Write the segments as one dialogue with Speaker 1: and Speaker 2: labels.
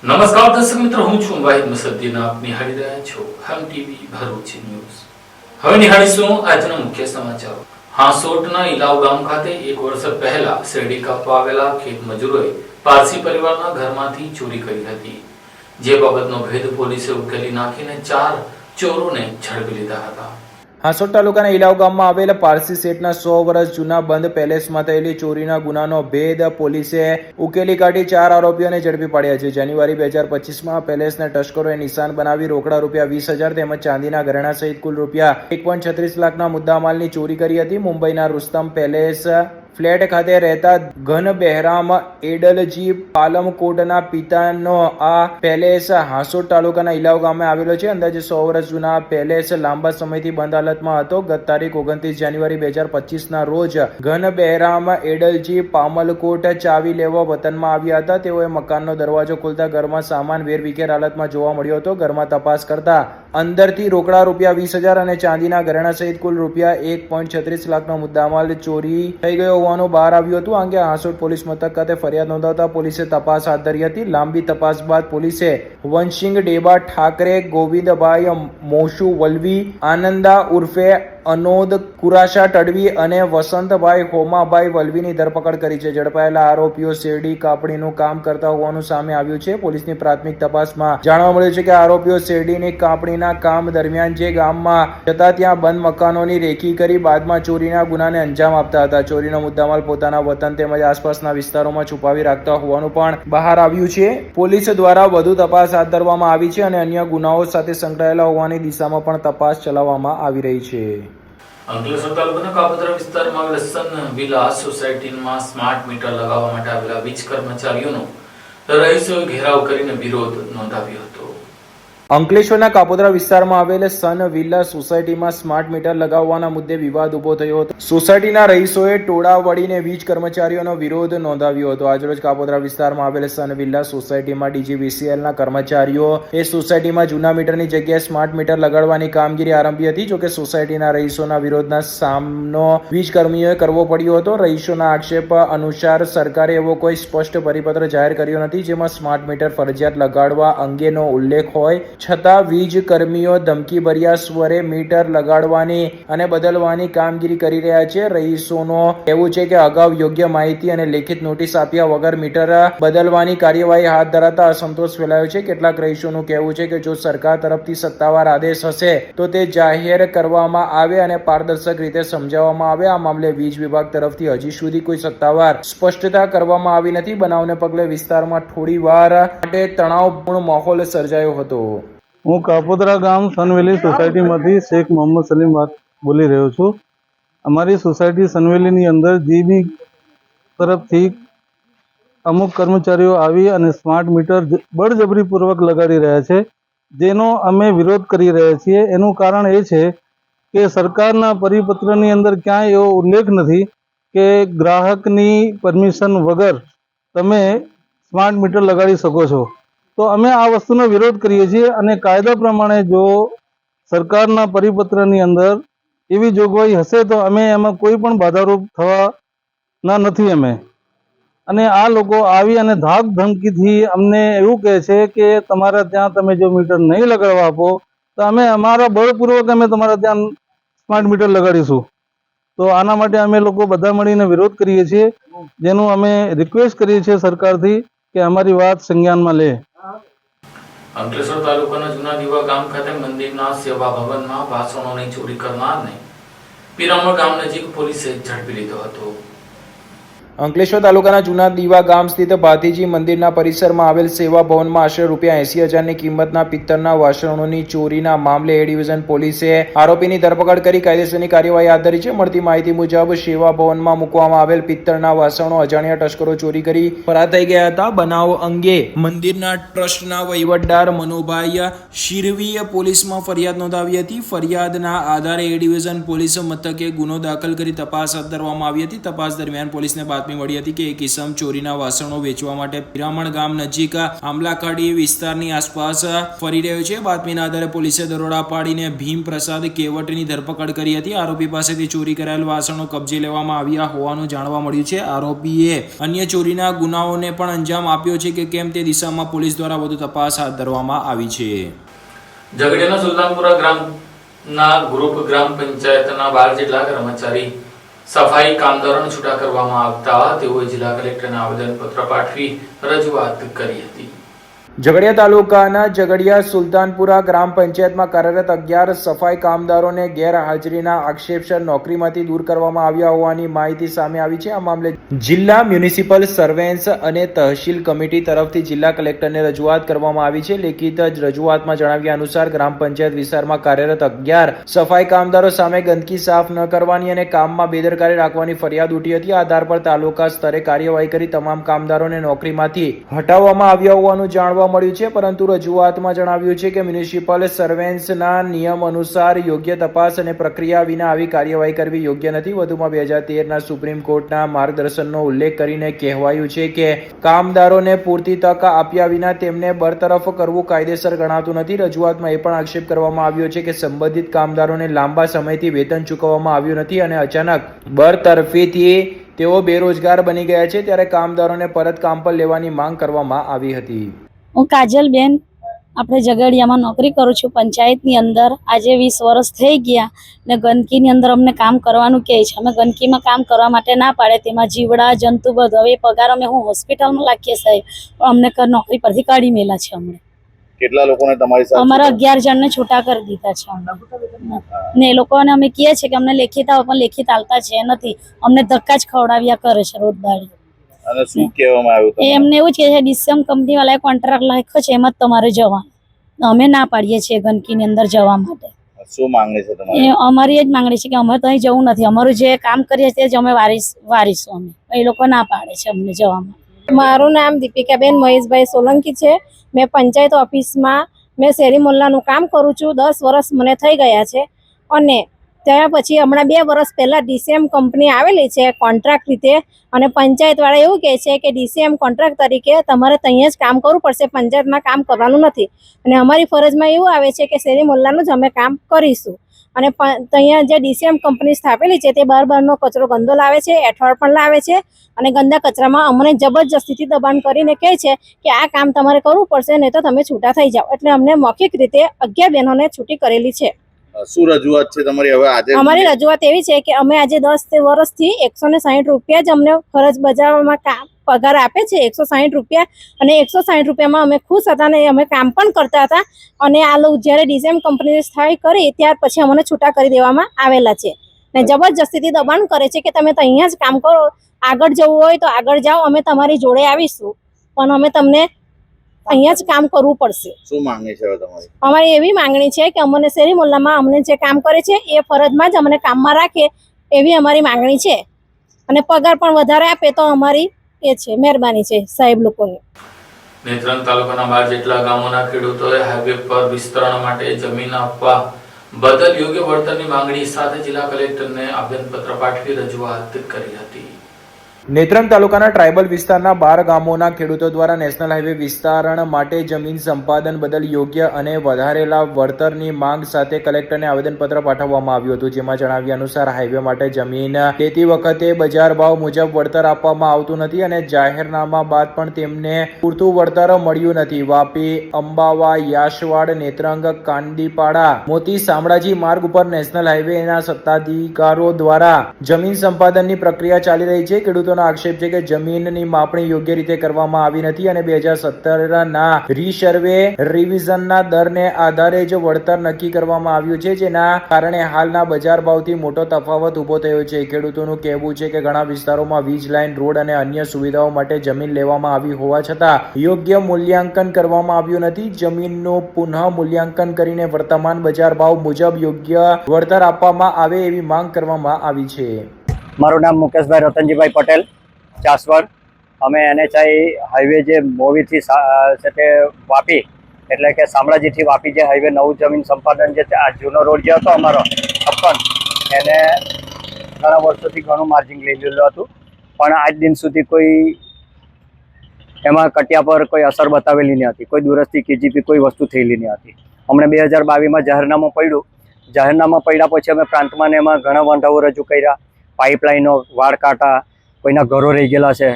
Speaker 1: નમસ્કાર દર્શક મિત્રો, હું છું વાહિદ મુસદ્દીન. આપ નિહાળી રહ્યા છો હમ ટીવી ભરૂચ ન્યૂઝ. હવે નિહાળીશું આજના મુખ્ય સમાચારો. હાંસોટના ઇલાવ ગામ ખાતે 1 વર્ષ પહેલા શેરડી કાપવા આવેલા ખેત મજૂરોએ પારસી પરિવારના ઘરમાંથી ચોરી કરી હતી. જે બાબતનો ભેદ પોલીસે ઉકેલી નાખીને 4 ચોરોને ઝડપી લીધા હતા.
Speaker 2: હાંસોટ તાલુકાના ઇલાવ ગામમાં આવેલ પારસી શેઠના 100 વર્ષ જૂના બંધ પેલેસમાં થયેલી ચોરીના ગુનાનો ભેદ પોલીસે ઉકેલી કાઢી 4 આરોપીઓને ઝડપી પાડ્યા છે. જાન્યુઆરી 2025માં પેલેસના તસ્કરોએ નિશાન બનાવી રોકડા રૂપિયા 20,000 તેમજ ચાંદીના ઘરેણા સહિત કુલ રૂપિયા 1.36 લાખના મુદ્દામાલની ચોરી કરી હતી. મુંબઈના રુસ્તમ પેલેસ ફ્લેટ ખાતે રહેતા ઘન બહેરામ એડલજી પાલમકોટના પિતાનો આ પેલેસ હાંસોટ તાલુકાના ઇલાવ ગામે આવેલો છે. અંદાજે 100 વર્ષ જૂના પેલેસ લાંબા સમયથી બંધ હાલતમાં હતો. ગત તારીખ 29 જાન્યુઆરી 2025ના રોજ ઘન બહેરામ એડલજી પામલકોટ ચાવી લેવા વતનમાં આવ્યા હતા. તેઓએ મકાનનો દરવાજો ખોલતા ઘરમાં સામાન વેરવિખેર હાલતમાં જોવા મળ્યો હતો. ઘરમાં તપાસ કરતા અંદરથી રોકડા રૂપિયા 20,000 અને ચાંદીના ઘરેણા સહિત કુલ રૂપિયા 1.36 લાખનો મુદ્દામાલ ચોરી થઈ ગયો હોવાનું બહાર આવ્યું હતું. આ અંગે હાંસોટ પોલીસ મથક ખાતે ફરિયાદ નોંધાવતા પોલીસે તપાસ હાથ ધરી હતી. લાંબી તપાસ બાદ પોલીસે વંશિંગ ડેબા ઠાકરે, ગોવિંદભાઈ મોશુ વલવી, આનંદા ઉર્ફે અનોદ કુરાશા તડવી અને વસંતભાઈ હોમાભાઈ વલવીની ધરપકડ કરી છે. ઝડપાયેલા આરોપીઓ શેરડી કાપણીનું કામ કરતા હોવાનું સામે આવ્યું છે. પોલીસની પ્રાથમિક તપાસમાં જાણવા મળ્યું છે કે આરોપીઓ શેરડીની કાપણીના કામ દરમિયાન જે ગામમાં જતા ત્યાં બંધ મકાનોની રેકી કરી બાદમાં ચોરીના ગુનાને અંજામ આપતા હતા. ચોરીનો મુદ્દામાલ પોતાના વતન તેમજ આસપાસના વિસ્તારોમાં છુપાવી રાખતા હોવાનું પણ બહાર આવ્યું છે. પોલીસ દ્વારા વધુ તપાસ હાથ ધરવામાં આવી છે અને અન્ય ગુનાઓ સાથે સંકળાયેલા હોવાની દિશામાં પણ તપાસ ચલાવવામાં આવી રહી છે.
Speaker 1: અંકલેશ્વર તાલુકાના કાપોદ્રા વિસ્તારમાં આવેલ સન વિલાસ સોસાયટીમાં સ્માર્ટ મીટર લગાવવા માટે આવેલા વીજ કર્મચારીઓનો રહીશોએ ઘેરાવ કરીને વિરોધ નોંધાવ્યો હતો.
Speaker 2: અંકલેશ્વરના કાપોદ્રા વિસ્તારમાં આવેલ સન વિલા સોસાયટીમાં સ્માર્ટ મીટર લગાવવાના મુદ્દે વિવાદ ઉભો થયો હતો. સોસાયટીના રહીશોએ ટોળા વળીને વીજ કર્મચારીઓનો વિરોધ નોંધાવ્યો હતો. આજરોજ કાપોદ્રા વિસ્તારમાં આવેલ સન વિલા સોસાયટીમાં ડીજીવીસીએલના કર્મચારીઓ એ સોસાયટીમાં જૂના મીટરની જગ્યાએ સ્માર્ટ મીટર લગાડવાની કામગીરી આરંભી હતી. જોકે સોસાયટીના રહીશોના વિરોધના સામનો વીજ કર્મીઓએ કરવો પડ્યો હતો. રહીશોના આક્ષેપ અનુસાર સરકારે એવો કોઈ સ્પષ્ટ પરિપત્ર જાહેર કર્યો નથી જેમાં સ્માર્ટ મીટર ફરજિયાત લગાડવા અંગેનો ઉલ્લેખ હોય, છતાં વીજ કર્મીઓ ધમકીભર્યા સ્વરે મીટર લગાડવાની અને બદલવાની કામગીરી કરી રહ્યા છે. રહીશોનું કહેવું છે કે અગાઉ યોગ્ય માહિતી અને લેખિત નોટિસ આપ્યા વગર મીટર બદલવાની કાર્યવાહી હાથ ધરાતા અસંતોષ ફેલાયો છે. કેટલાક રહીશોનું કહેવું છે કે જો સરકાર તરફથી સત્તાવાર આદેશ હશે તો તે જાહેર કરવામાં આવે અને પારદર્શક રીતે સમજાવવામાં આવે. આ મામલે વીજ વિભાગ તરફથી હજી સુધી કોઈ સત્તાવાર સ્પષ્ટતા કરવામાં આવી નથી. બનાવને પગલે વિસ્તારમાં થોડી વાર માટે તણાવપૂર્ણ માહોલ સર્જાયો હતો.
Speaker 3: હું કાપોદ્રા ગામ સનવેલી સોસાયટીમાંથી શેખ મોહમ્મદ સલીમ વાત બોલી રહ્યો છું. અમારી સોસાયટી સનવેલીની અંદર જીબી તરફથી અમુક કર્મચારીઓ આવી અને સ્માર્ટ મીટર બળજબરીપૂર્વક લગાડી રહ્યા છે, જેનો અમે વિરોધ કરી રહ્યા છીએ. એનું કારણ એ છે કે સરકારના પરિપત્રની અંદર ક્યાંય એવો ઉલ્લેખ નથી કે ગ્રાહકની પરમિશન વગર તમે સ્માર્ટ મીટર લગાડી શકો છો. તો અમે આ વસ્તુનો વિરોધ કરીએ છીએ અને કાયદા પ્રમાણે જો સરકારના પરિપત્રની અંદર એવી જોગવાઈ હશે તો અમે એમાં કોઈ પણ બાધારૂપ થવાના નથી અમે. અને આ લોકો આવી અને ધાક ધમકીથી અમને એવું કહે છે કે તમારા ત્યાં તમે જો મીટર નહીં લગાડવા આપો તો અમે અમારા બળપૂર્વક અમે તમારા ત્યાં સ્માર્ટ મીટર લગાડીશું. તો આના માટે અમે લોકો બધા મળીને વિરોધ કરીએ છીએ, જેનું અમે રિક્વેસ્ટ કરીએ છીએ સરકારથી કે અમારી વાત સંજ્ઞાનમાં લે.
Speaker 1: અંકલેશ્વર તાલુકાના જૂના દીવા ગામ ખાતે મંદિરના સેવા ભવનમાં વાસણોની ચોરી કરનારને પીરામણ ગામ નજીક પોલીસે ઝડપી લીધો હતો.
Speaker 2: અંકલેશ્વર તાલુકાના જૂના દીવા ગામ સ્થિત ભાતીજી મંદિરના પરિસરમાં આવેલ સેવા ભવનમાં આશરે રૂપિયા 80,000ની કિંમતના પિત્તળના વાસણોની ચોરીના મામલે એ ડિવિઝન પોલીસે આરોપીની ધરપકડ કરી કાયદેસરની કાર્યવાહી હાથ ધરી છે. મળતી માહિતી મુજબ સેવા ભવનમાં મૂકવામાં આવેલ પિત્તળના વાસણો અજાણ્યા તસ્કરો ચોરી કરી ફરાર થઈ ગયા હતા. બનાવ અંગે મંદિરના ટ્રસ્ટના વહીવટદાર મનોભાઈ શિરવીએ પોલીસમાં ફરિયાદ નોંધાવી હતી. ફરિયાદના આધારે એ ડિવિઝન પોલીસ મથકે ગુનો દાખલ કરી તપાસ હાથ ધરવામાં આવી હતી. તપાસ દરમિયાન પોલીસને બાતમી બાતમી મળી હતી કે એક ઇસમ ચોરીના વાસણો વેચવા માટે પિરામણ ગામ નજીક આંબલાખાડી વિસ્તારની આસપાસ ફરી રહ્યો છે. બાતમીના આધારે પોલીસે દરોડા પાડીને ભીમ પ્રસાદ કેવટની ધરપકડ કરી હતી. આરોપી પાસેથી ચોરી કરાયેલ વાસણો કબજે લેવામાં આવ્યા હોવાનું જાણવા મળ્યું છે. આરોપીએ અન્ય ચોરીના ગુનાઓને પણ અંજામ આપ્યો છે કે કેમ તે દિશામાં પોલીસ દ્વારા વધુ તપાસ હાથ ધરવામાં આવી છે.
Speaker 1: ઝઘડિયાના સુલતાનપુરા ગ્રામના ગ્રુપ ગ્રામ પંચાયતના 12 જેટલા કર્મચારી સફાઈ કામદારોને છૂટા કરવામાં આવતા તેઓએ જિલ્લા કલેક્ટરને આવેદનપત્ર પાઠવી રજૂઆત કરી હતી.
Speaker 2: ઝઘડિયા તાલુકાના ઝઘડિયા સુલતાનપુરા ગ્રામ પંચાયતમાં કાર્યરત 11 સફાઈ કામદારોને ગેરહાજરીના આક્ષેપસર નોકરીમાંથી દૂર કરવામાં આવ્યા હોવાની માહિતી સામે આવી છે. આ મામલે જિલ્લા મ્યુનિસિપલ સર્વેન્ટ્સ અને તહસીલ કમિટી તરફથી જિલ્લા કલેક્ટરને રજૂઆત કરવામાં આવી છે. લેખિત રજૂઆતમાં જણાવ્યા અનુસાર ગ્રામ પંચાયત વિસ્તારમાં કાર્યરત 11 સફાઈ કામદારો સામે ગંદકી સાફ ન કરવાની અને કામમાં બેદરકારી રાખવાની ફરિયાદ ઉઠી હતી. આ આધાર પર તાલુકા સ્તરે કાર્યવાહી કરી તમામ કામદારોને નોકરીમાંથી હટાવવામાં આવ્યા હોવાનું જાણવા મળ્યું છે. પરંતુ રજૂઆતમાં જણાવ્યું છે કે મ્યુનિસિપલ સર્વેન્ટ્સના નિયમ અનુસાર યોગ્ય તપાસ અને પ્રક્રિયા વિના આવી કાર્યવાહી કરવી યોગ્ય નથી. વધુમાં 2013ના સુપ્રીમ કોર્ટના માર્ગદર્શનનો ઉલ્લેખ કરીને કહેવાયું છે કે કામદારોને પૂરતી તક આપ્યા વિના તેમને બરતરફ કરવું કાયદેસર ગણાતું નથી. રજૂઆતમાં એ પણ આક્ષેપ કરવામાં આવ્યો છે કે સંબંધિત કામદારોને લાંબા સમયથી વેતન ચૂકવવામાં આવ્યું નથી અને અચાનક બરતરફીથી તેઓ બેરોજગાર બની ગયા છે. ત્યારે કામદારોને પરત કામ પર લેવાની માંગ કરવામાં આવી હતી.
Speaker 4: હું કાજલબેન આપણે ઝઘડિયામાં નોકરી કરું છું પંચાયતની અંદર. આજે 20 વર્ષ થઈ ગયા ને ગંદકીની અંદર અમને કામ કરવાનું કહે છે. અમે ગંદકીમાં કામ કરવા માટે ના પાડે, તેમાં જીવડા જંતુ બધું. હવે પગાર અમે હું હોસ્પિટલમાં લાખીએ સાહેબ, પણ અમને નોકરી પરથી કાઢી મેલા છે. અમને
Speaker 5: કેટલા લોકોને તમારી સાથે?
Speaker 4: અમારા 11 જણને છૂટા કરી દીધા છે. ને એ લોકોને અમે કહીએ છીએ કે અમને લેખિત આવો, પણ લેખિત આલતા છે નથી. અમને ધક્કા જ ખવડાવ્યા કરે છે રોજ દાડી.
Speaker 5: અને શું કહેવામાં આવ્યું તમને?
Speaker 4: એમને એવું જ કહે છે ડીસીએમ કંપની વાળાએ કોન્ટ્રાક્ટ લખ્યો છે, એમાં જ તમારે જવાનું. અમે ના પાડીએ છીએ ગંદકીની અંદર જવા માટે.
Speaker 5: શું માંગણી છે તમારી?
Speaker 4: અમારી એ જ માંગણી છે કે અમે તો અહીં જવું નથી. અમારું જે કામ કરીએ તે જ અમે વારીશું. અમે એ લોકો ના પાડે છે અમને જવા માટે.
Speaker 6: મારું નામ દીપિકાબેન મહેશભાઈ સોલંકી છે. મેં પંચાયત ઓફિસમાં શેરી મોલ્લાનું કામ કરું છું. 10 વર્ષ મને થઈ ગયા છે. અને ત્યાં પછી હમણાં 2 વર્ષ પહેલાં ડીસીએમ કંપની આવેલી છે કોન્ટ્રાક્ટ રીતે, અને પંચાયતવાળા એવું કહે છે કે ડીસીએમ કોન્ટ્રાક્ટ તરીકે તમારે ત્યાં જ કામ કરવું પડશે, પંચાયતમાં કામ કરવાનું નથી. અને અમારી ફરજમાં એવું આવે છે કે શેરી મોલ્લાનું જ અમે કામ કરીશું. અને ત્યાં જે ડીસીએમ કંપની સ્થાપેલી છે તે બહારનો કચરો ગંદો લાવે છે, એઠવાડ પણ લાવે છે. અને ગંદા કચરામાં અમને જબરજસ્તીથી દબાણ કરીને કહે છે કે આ કામ તમારે કરવું પડશે, નહીં તો તમે છૂટા થઈ જાઓ. એટલે અમને મૌખિક રીતે 11 બહેનોને છૂટી કરેલી છે.
Speaker 5: શું રજૂઆત છે તમારી હવે આજે?
Speaker 6: અમારી રજૂઆત એવી છે કે અમે આજે 10 વર્ષથી 160 રૂપિયા જ અમને ફરજ બજાવવામાં પગાર આપે છે, 160 રૂપિયા. અને 160 રૂપિયામાં અમે ખુશ હતા ને અમે કામ પણ કરતા હતા. અને આ લોકો જ્યારે ડીસીએમ કંપનીએ સ્થાયી કરી ત્યાર પછી અમને છૂટા કરી દેવામાં આવેલા છે. ને જબરજસ્તીથી દબાણ કરે છે કે તમે તો અહીંયા જ કામ કરો, આગળ જવું હોય તો આગળ જાઓ, અમે તમારી જોડે આવીશું, પણ અમે તમને અહીંયા જ કામ કરવું પડશે.
Speaker 5: શું માંગણી છે તમારી?
Speaker 6: અમારી એવી માંગણી છે કે અમને શેરી મોલ્લામાં અમને જે કામ કરે છે એ ફરજમાં જ અમને કામમાં રાખે, એવી અમારી માંગણી છે. અને પગાર પણ વધારે આપે તો અમારી એ છે મહેરબાની છે સાહેબ લોકોની.
Speaker 1: નેત્રંગ તાલુકાના 12 જેટલા ગામોના ખેડૂતોએ હાઈવે પર વિસ્તરણ માટે જમીન આપવા બદલ યોગ્ય વળતરની માંગણી સાથે જિલ્લા કલેક્ટરને આવેદનપત્ર પાઠવી રજૂઆત કરી હતી.
Speaker 2: નેત્રંગ તાલુકાના ટ્રાયબલ વિસ્તારના 12 ગામોના ખેડૂતો દ્વારા નેશનલ હાઈવે વિસ્તરણ માટે જમીન સંપાદન બદલ યોગ્ય અને વધારેલા વળતરની માંગ સાથે કલેક્ટરને આવેદનપત્ર પાઠવવામાં આવ્યું હતું. જેમાં જણાવ્યા અનુસાર હાઈવે માટે જમીન લેતી વખતે બજાર ભાવ મુજબ વળતર આપવામાં આવતું નથી અને જાહેરનામા બાદ પણ તેમને પૂરતું વળતર મળ્યું નથી. વાપી, અંબાવા, યાશવાડ, નેત્રંગ, કાંડીપાડા, મોતી, શામળાજી માર્ગ ઉપર નેશનલ હાઈવેના સત્તાધિકારો દ્વારા જમીન સંપાદનની પ્રક્રિયા ચાલી રહી છે. ખેડૂતોનો આક્ષેપ છે કે જમીનની માપણી યોગ્ય રીતે કરવામાં આવી નથી અને 2017ના રીસર્વે રિવિઝનના દરને આધારે જ વળતર નક્કી કરવામાં આવ્યું છે, જેના કારણે હાલના બજાર ભાવથી મોટો તફાવત ઉભો થયો છે. ખેડૂતોનું કહેવું છે કે ઘણા વિસ્તારોમાં વીજ લાઇન, રોડ અને અન્ય સુવિધાઓ માટે જમીન લેવામાં આવી હોવા છતાં યોગ્ય મૂલ્યાંકન કરવામાં આવ્યું નથી. જમીનનું પુનઃ મૂલ્યાંકન કરીને વર્તમાન બજાર ભાવ મુજબ યોગ્ય વળતર આપવામાં આવે એવી માંગ કરવામાં આવી છે.
Speaker 7: મારું નામ મુકેશભાઈ રતનજીભાઈ પટેલ, ચાસવડ. અમે NHI હાઈવે જે મોવીથી છે તે વાપી એટલે કે શામળાજીથી વાપી જે હાઈવે નવું જમીન સંપાદન જે આ જૂનો રોડ જે હતો અમારો 56, એને ઘણા વર્ષોથી ઘણું માર્જિન લઈ લીધેલું હતું. પણ આજ દિન સુધી કોઈ એમાં કટિયા પર કોઈ અસર બતાવેલી નહીં હતી, કોઈ દુરસ્તી KGP કોઈ વસ્તુ થયેલી નહીં હતી. હમણાં 2022માં જાહેરનામું પડ્યું. જાહેરનામા પડ્યા પછી અમે પ્રાંતમાં ને એમાં ઘણા વાંધાઓ રજૂ કર્યા, પાઇપલાઇનો, વાળ કાંટા, કોઈના ઘરો રહી ગયેલા છે.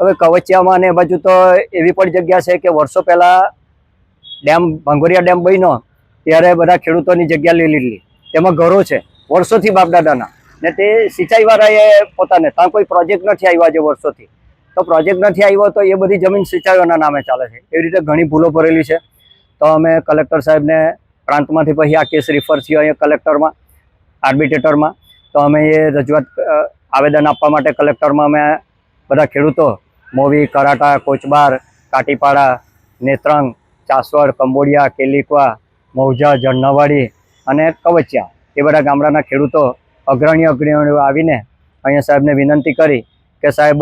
Speaker 7: હવે કવચિયામાં ને એ બાજુ તો એવી પણ જગ્યા છે કે વર્ષો પહેલાં ભાંગોરિયા ડેમ બન્યો ત્યારે બધા ખેડૂતોની જગ્યા લઈ લીધી, તેમાં ઘરો છે વર્ષોથી બાપદાદાના, ને તે સિંચાઈવાળાએ પોતાને ત્યાં કોઈ પ્રોજેક્ટ નથી આવ્યા છે વર્ષોથી. તો પ્રોજેક્ટ નથી આવ્યો તો એ બધી જમીન સિંચાઈઓના નામે ચાલે છે. એવી રીતે ઘણી ભૂલો ભરેલી છે. તો અમે કલેક્ટર સાહેબને પ્રાંતમાંથી પછી આ કેસ રિફર થયો અહીંયા કલેક્ટરમાં, આર્બિટ્રેટરમાં. તો અમે એ રજૂઆત આવેદન આપવા માટે કલેક્ટરમાં અમે બધા ખેડૂતો મોવી, કરાટા, કોચબાર, કાટીપાડા, નેત્રંગ, ચાસવડ, કંબોડિયા, કેલિકવા, મૌજા, જણનાવાડી અને કવચિયા એ બધા ગામડાના ખેડૂતો અગ્રણીઓ આવીને અહીંયા સાહેબને વિનંતી કરી કે સાહેબ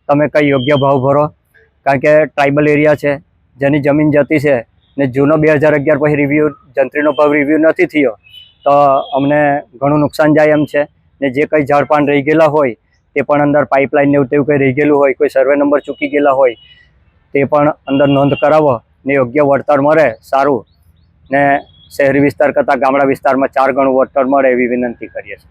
Speaker 7: તમે કંઈ યોગ્ય ભાવ ભરો, કારણ કે ટ્રાઇબલ એરિયા છે, જેની જમીન જતી છે ને જૂનો 2011 પછી રિવ્યૂ જંત્રીનો ભાવ રિવ્યૂ નથી થયો તો અમને ઘણું નુકસાન જાય એમ છે. ને જે કંઈ ઝાડપાન રહી ગયેલા હોય તે પણ અંદર પાઇપલાઇન ને તેવું કંઈ રહી ગયેલું હોય, કોઈ સર્વે નંબર ચૂકી ગયેલા હોય તે પણ અંદર નોંધ કરાવો ને યોગ્ય વળતર મળે સારું, ને શહેરી વિસ્તાર કરતાં ગામડા વિસ્તારમાં 4 ગણું વળતર મળે એવી વિનંતી કરીએ છીએ.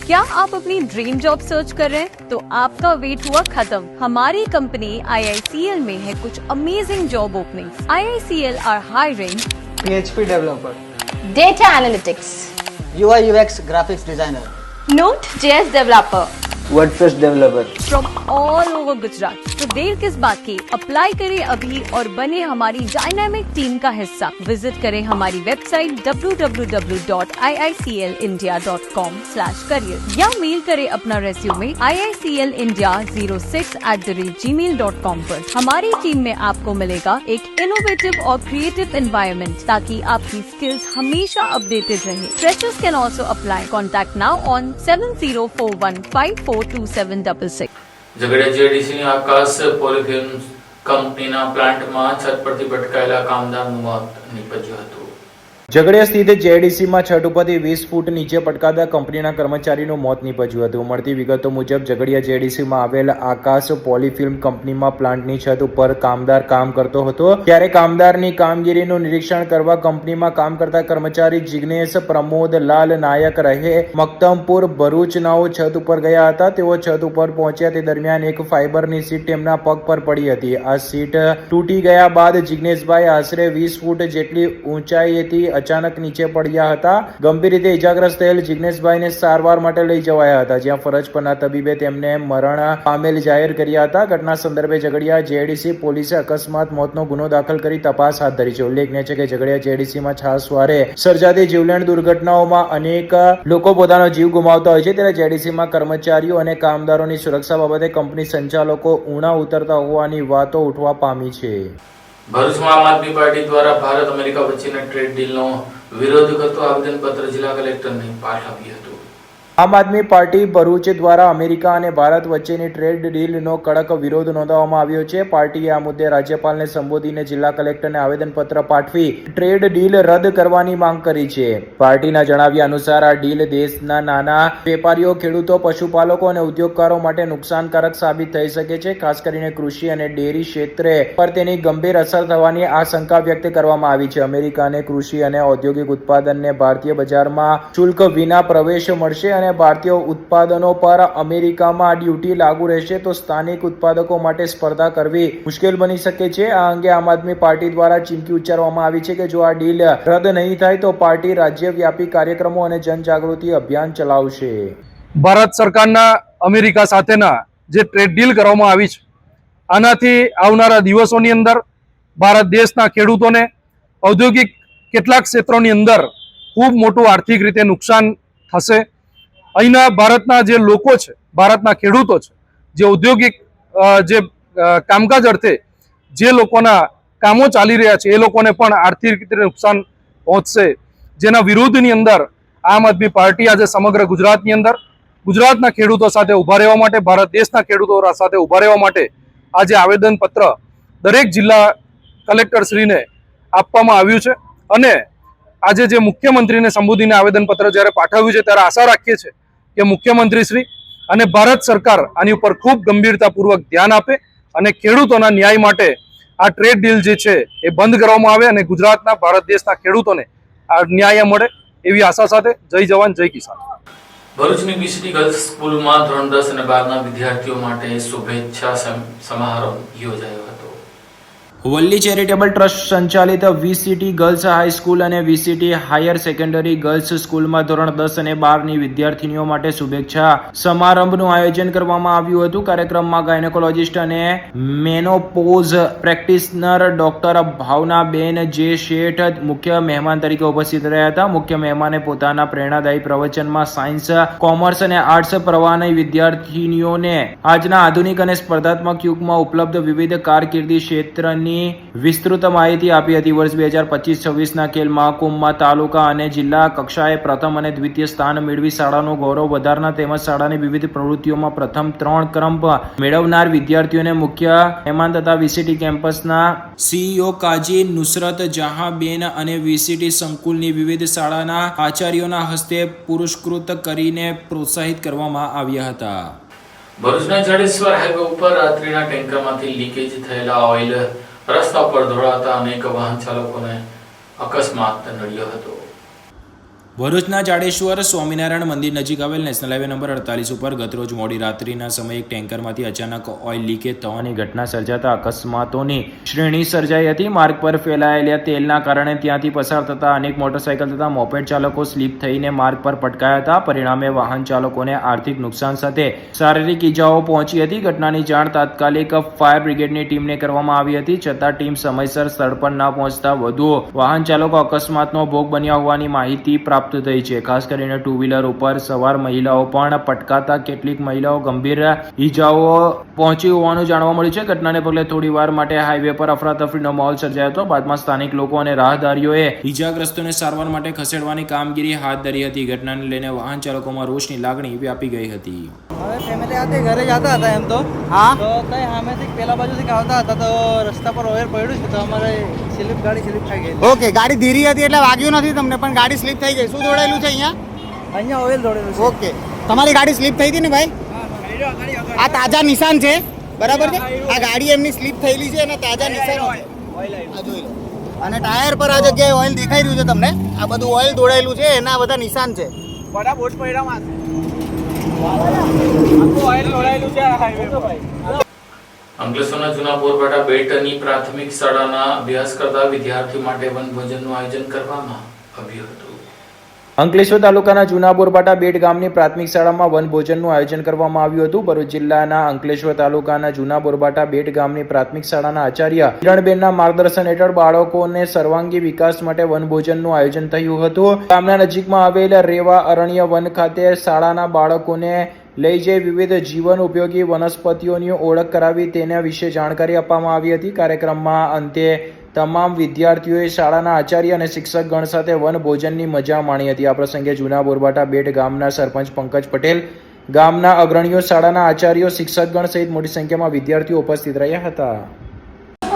Speaker 8: क्या आप अपनी ड्रीम जॉब सर्च कर रहे हैं? तो आपका वेट हुआ खत्म. हमारी कंपनी IICL में है कुछ amazing job openings. IICL are hiring
Speaker 9: PHP developer,
Speaker 10: data analytics,
Speaker 9: UI UX graphics designer,
Speaker 10: Node.js developer,
Speaker 9: WordPress developer.
Speaker 8: from all over Gujarat. तो देर किस बात की, अप्लाई करें अभी और बने हमारी डायनामिक टीम का हिस्सा. विजिट करें हमारी वेबसाइट www.iiclindia.com/career या मेल करें अपना रेज्यूमे iiclindia06@gmail.com पर. हमारी टीम में आपको मिलेगा एक इनोवेटिव और क्रिएटिव एनवायरनमेंट ताकि आपकी स्किल्स हमेशा अपडेटेड रहे. Freshers can also apply. Contact now on 7041542766.
Speaker 1: Jhagadia JDCની આકાશ પોલીફિલ્મ કંપનીના પ્લાન્ટમાં છત પરથી ભટકાયેલા કામદારનું મોત નીપજ્યું હતું.
Speaker 2: ઝઘડિયા સ્થિત JDCમાં છત ઉપરથી 20 ફૂટ નીચે પટકાતા કંપનીના કર્મચારીનું મોત નીપજ્યું હતું. મળતી વિગતો મુજબ ઝઘડિયા JDCમાં આવેલ આકાશ પોલીફિલ્મ કંપનીમાં પ્લાન્ટની છત ઉપર કામદાર કામ કરતો હતો, ત્યારે કામદારની કામગીરીનું નિરીક્ષણ કરવા કંપનીમાં કામ કરતા કર્મચારી જિગ્નેશ પ્રમોદ લાલ નાયક રહે મક્તમપુર ભરૂચ નાઓ છત ઉપર ગયા હતા. તેઓ છત ઉપર પહોંચ્યા તે દરમિયાન એક ફાઇબરની સીટ તેમના પગ પર પડી હતી. આ સીટ તૂટી ગયા બાદ જિગ્નેશભાઈ આશરે 20 ફૂટ જેટલી ઊંચાઈએથી અચાનક નીચે પડ્યા હતા. ગંભીર રીતે ઇજાગ્રસ્ત થયેલ જિગ્નેશભાઈને સારવાર માટે લઈ જવાયા હતા, જ્યાં ફરજ પરના તબીબે તેમને મરણ પામેલ જાહેર કર્યા હતા. ઘટના સંદર્ભે ઝઘડિયા જેડીસી પોલીસે અકસ્માત મોતનો ગુનો દાખલ કરી તપાસ હાથ ધરી છે. ઉલ્લેખનીય છે કે ઝઘડિયા જેડીસીમાં છાસવારે સર્જાતી જીવલેણ દુર્ઘટનાઓમાં અનેક લોકો પોતાનો જીવ ગુમાવતા હોય છે, ત્યારે જેડીસીમાં કર્મચારીઓ અને કામદારોની સુરક્ષા બાબતે કંપની સંચાલકો ઊણા ઉતરતા હોવાની વાતો ઉઠવા પામી છે.
Speaker 1: ભરૂચમાં આમ આદમી પાર્ટી દ્વારા ભારત અમેરિકા વચ્ચેના ટ્રેડ ડીલનો વિરોધ કરતો આવેદનપત્ર જિલ્લા કલેક્ટરને પાઠવ્યું હતું.
Speaker 2: આમ આદમી પાર્ટી ભરૂચ દ્વારા અમેરિકા અને ભારત વચ્ચેની ટ્રેડ ડીલનો કડક વિરોધ નોંધાવવામાં આવ્યો છે. પાર્ટીએ આ મુદ્દે રાજ્યપાલને સંબોધીને જિલ્લા કલેક્ટરને આવેદનપત્ર પાઠવી ટ્રેડ ડીલ રદ કરવાની માંગ કરી છે. પાર્ટીના જણાવ્યા અનુસાર આ ડીલ દેશના નાના વેપારીઓ, ખેડૂતો, પશુપાલકો અને ઉદ્યોગકારો માટે નુકસાનકારક સાબિત થઈ શકે છે. ખાસ કરીને કૃષિ અને ડેરી ક્ષેત્રે પર તેની ગંભીર અસર થવાની આશંકા વ્યક્ત કરવામાં આવી છે. અમેરિકાને કૃષિ અને ઔદ્યોગિક ઉત્પાદનને ભારતીય બજારમાં શુલ્ક વિના પ્રવેશ મળશે અને ભારતીય ઉત્પાદનો પર અમેરિકામાં ડ્યુટી લાગુ રહેશે તો સ્થાનિક ઉત્પાદકો માટે સ્પર્ધા કરવી મુશ્કેલ બની શકે છે. આ અંગે આમ આદમી પાર્ટી દ્વારા ચીમકી ઉચ્ચારવામાં આવી છે કે જો આ ડીલ રદ નહીં થાય તો પાર્ટી રાજ્યવ્યાપી કાર્યક્રમો અને જનજાગૃતિ અભિયાન ચલાવશે.
Speaker 3: ભારત સરકારના અમેરિકા સાથેના જે ટ્રેડ ડીલ કરવામાં આવી છે, આનાથી આવનારા દિવસોની અંદર ભારત દેશના ખેડૂતોને ઔદ્યોગિક કેટલાક ક્ષેત્રોની અંદર ખૂબ મોટું આર્થિક રીતે નુકસાન થશે. અહીંના ભારતના જે લોકો છે, ભારતના ખેડૂતો છે, જે ઔદ્યોગિક જે કામકાજ અર્થે જે લોકોના કામો ચાલી રહ્યા છે, એ લોકોને પણ આર્થિક રીતે નુકસાન પહોંચશે, જેના વિરોધની અંદર આમ આદમી પાર્ટી આજે સમગ્ર ગુજરાતની અંદર ગુજરાતના ખેડૂતો સાથે ઊભા રહેવા માટે, ભારત દેશના ખેડૂતો સાથે ઊભા રહેવા માટે આજે આવેદનપત્ર દરેક જિલ્લા કલેક્ટરશ્રીને આપવામાં આવ્યું છે. અને આજે જે મુખ્યમંત્રીને સંબોધીને આવેદનપત્ર જ્યારે પાઠવ્યું છે, ત્યારે આશા રાખીએ છીએ કે મુખ્યમંત્રીશ્રી અને ભારત સરકાર આની ઉપર ખૂબ ગંભીરતાપૂર્વક ધ્યાન આપે અને ખેડૂતોના ન્યાય માટે આ ટ્રેડ ડીલ જે છે એ બંધ કરવામાં આવે અને ગુજરાતના, ભારત દેશના ખેડૂતોને આ ન્યાય મળે એવી આશા સાથે જય જવાન જય કિસાન.
Speaker 1: ભરૂચની બીસીટી ગર્લ્સ સ્કૂલમાં ધોરણ 10 અને 12ના વિદ્યાર્થીઓ માટે શુભેચ્છા સમારોહ યોજાયો હતો.
Speaker 2: વલ્લી ચેરિટેબલ ટ્રસ્ટ સંચાલિત વીસીટી ગર્લ્સ હાઈસ્કૂલ અને વીસીટી હાયર સેકન્ડરી ગર્લ્સ સ્કૂલમાં ધોરણ 10 અને 12ની વિદ્યાર્થીનીઓ માટે શુભેચ્છા સમારંભનું આયોજન કરવામાં આવ્યું હતું. કાર્યક્રમમાં ગાયનેકોલોજીસ્ટ અને મેનોપોઝ પ્રેક્ટિશનર ડોક્ટર ભાવનાબેન જે શેઠ મુખ્ય મહેમાન તરીકે ઉપસ્થિત રહ્યા હતા. મુખ્ય મહેમાને પોતાના પ્રેરણાદાયી પ્રવચનમાં સાયન્સ, કોમર્સ અને આર્ટ્સ પ્રવાહની વિદ્યાર્થીનીઓને આજના આધુનિક અને સ્પર્ધાત્મક યુગમાં ઉપલબ્ધ વિવિધ કારકિર્દી ક્ષેત્રની વિસ્તૃત માહિતી આપી હતી. વર્ષ 2025-26ના ખેલ મહાકુંભમાં તાલુકા અને જિલ્લા કક્ષાએ પ્રથમ અને દ્વિતીય સ્થાન મેળવી શાળાનું ગૌરવ વધારનાર તેમજ શાળાની વિવિધ પ્રવૃત્તિઓમાં પ્રથમ 3 ક્રમ મેળવનાર વિદ્યાર્થીઓને મુખ્ય મહેમાન તથા વીસીટી કેમ્પસના સીઈઓ કાજી નુસરત જહાંબેન અને વીસીટી સંકુલની વિવિધ શાળાના આચાર્યોના હસ્તે પુરસ્કૃત કરીને પ્રોત્સાહિત કરવામાં આવ્યા હતા.
Speaker 1: ભરૂચના જાડેશ્વર હાઈવે ઉપર રાત્રિના ટેન્કરમાંથી લીકેજ થયેલા ઓઇલ રસ્તા પર દોડાતા અનેક વાહન ચાલકોને અકસ્માત નડ્યો હતો.
Speaker 2: ભરૂચના જાડેશ્વર સ્વામિનારાયણ મંદિર નજીક આવેલ નેશનલ હાઈવે નંબર 48 ઉપર ગતરોજ મોડી રાત્રિના સમયે એક ટેન્કરમાંથી અચાનક ઓઇલ લીકેજ થવાની ઘટના સર્જાતા અકસ્માતોની શ્રેણી સર્જાઈ હતી. માર્ગ પર ફેલાયેલા તેલના કારણે ત્યાંથી પસાર થતા અનેક મોટરસાયકલ તથા મોપેડ ચાલકો સ્લીપ થઈને માર્ગ પર પટકાયા હતા. પરિણામે વાહન ચાલકોને આર્થિક નુકસાન સાથે શારીરિક ઈજાઓ પહોંચી હતી. ઘટનાની જાણ તાત્કાલિક ફાયર બ્રિગેડની ટીમને કરવામાં આવી હતી, છતાં ટીમ સમયસર સ્થળ પર ન પહોંચતા વધુ વાહન ચાલકો અકસ્માતનો ભોગ બન્યા હોવાની માહિતી પ્રાપ્ત થઈ છે. ખાસ કરીને 2 વ્હીલર ઉપર સવાર મહિલાઓ પણ પટકાતા કેટલીક મહિલાઓ ગંભીર ઈજાઓ પહોંચી હોવાનું જાણવા મળ્યું છે. ઘટનાને પગલે થોડી વાર માટે હાઈવે પર અફરાતફરીનો માહોલ સર્જાયો હતો. બાદમાં સ્થાનિક લોકો અને રાહદારીઓએ ઈજાગ્રસ્તોને સારવાર માટે ખસેડવાની કામગીરી હાથ ધરી હતી. ઘટનાને લઈને વાહન ચાલકોમાં રોષની લાગણી વ્યાપી ગઈ હતી.
Speaker 9: હવે ફેમિલી સાથે ઘરે જતા હતા એમ તો હા તો કઈ સામેથી પેલા બાજુથી આવતા હતા તો રસ્તા પર ઓયર પડ્યું છે તો અમારે ગાડી સ્લીપ થઈ ગઈ. ઓકે, ગાડી ધીરી હતી એટલે વાગ્યું નથી તમને, પણ ગાડી સ્લીપ થઈ ગઈ. શું દોડાયેલું છે અહીંયા ઓઇલ દોડેલું છે. ઓકે, તમારી ગાડી સ્લીપ થઈ હતી ને ભાઈ? આ તાજા નિશાન છે, બરાબર છે? આ ગાડી એમની સ્લીપ થયેલી છે અને તાજા નિશાન છે. આ જોઈ લો. અને ટાયર પર આ જગ્યાએ ઓઇલ દેખાઈ રહ્યું છે તમને. આ બધું ઓઇલ દોડાયેલું છે, એના બધા નિશાન છે. બડા બોટ પડ્યા
Speaker 1: અંકલેશ્વરના જૂના બોરપાટા બેટની પ્રાથમિક શાળાના અભ્યાસ કરતા વિદ્યાર્થીઓ માટે વનભોજનનું આયોજન કરવામાં આવ્યું હતું.
Speaker 2: અંકલેશ્વર તાલુકાના જૂના બોરબાટા બેટ ગામની પ્રાથમિક શાળામાં વનભોજનનું આયોજન કરવામાં આવ્યું હતું. ભરૂચ જિલ્લાના અંકલેશ્વર તાલુકાના જૂના બોરબાટા બેટ ગામની પ્રાથમિક શાળાના આચાર્ય કિરણબેનના માર્ગદર્શન હેઠળ બાળકોને સર્વાંગી વિકાસ માટે વનભોજનનું આયોજન થયું હતું. ગામના નજીકમાં આવેલ રેવા અરણ્ય વન ખાતે શાળાના બાળકોને લઈ જઈ વિવિધ જીવન ઉપયોગી વનસ્પતિઓની ઓળખ કરાવી તેના વિશે જાણકારી આપવામાં આવી હતી. કાર્યક્રમમાં અંતે તમામ વિદ્યાર્થીઓએ શાળાના આચાર્ય અને શિક્ષકગણ સાથે વનભોજનની મજા માણી હતી. આ પ્રસંગે જૂના બોરબાટા બેટ ગામના સરપંચ પંકજ પટેલ, ગામના અગ્રણીઓ, શાળાના આચાર્યો, શિક્ષકગણ સહિત મોટી સંખ્યામાં વિદ્યાર્થીઓ ઉપસ્થિત રહ્યા હતા.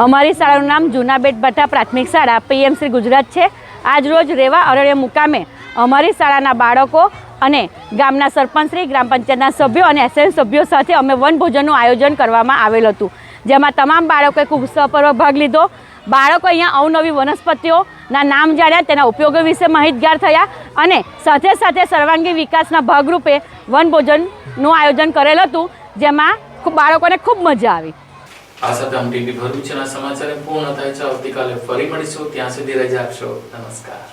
Speaker 11: અમારી શાળાનું નામ જૂના બેટબાટા પ્રાથમિક શાળા પીએમસી ગુજરાત છે. આજ રોજ રેવા અરણ્ય મુકામે અમારી શાળાના બાળકો અને ગામના સરપંચશ્રી, ગ્રામ પંચાયતના સભ્યો અને એસએન સભ્યો સાથે અમે વનભોજનનું આયોજન કરવામાં આવેલ હતું, જેમાં તમામ બાળકોએ ખૂબ ઉત્સાહપૂર્વક ભાગ લીધો. બાળકો અહીંયા અવનવી વનસ્પતિઓના નામ જાણ્યા, તેના ઉપયોગો વિશે માહિતગાર થયા અને સાથે સાથે સર્વાંગી વિકાસના ભાગરૂપે વનભોજનનું આયોજન કરેલ હતું, જેમાં બાળકોને ખૂબ મજા આવી.
Speaker 1: આ સાથે ટીવી ભરૂચના સમાચાર પૂર્ણ થાય છે. આવતીકાલે ફરી મળીશું. ત્યાં સુધી રજા આપશો. નમસ્કાર.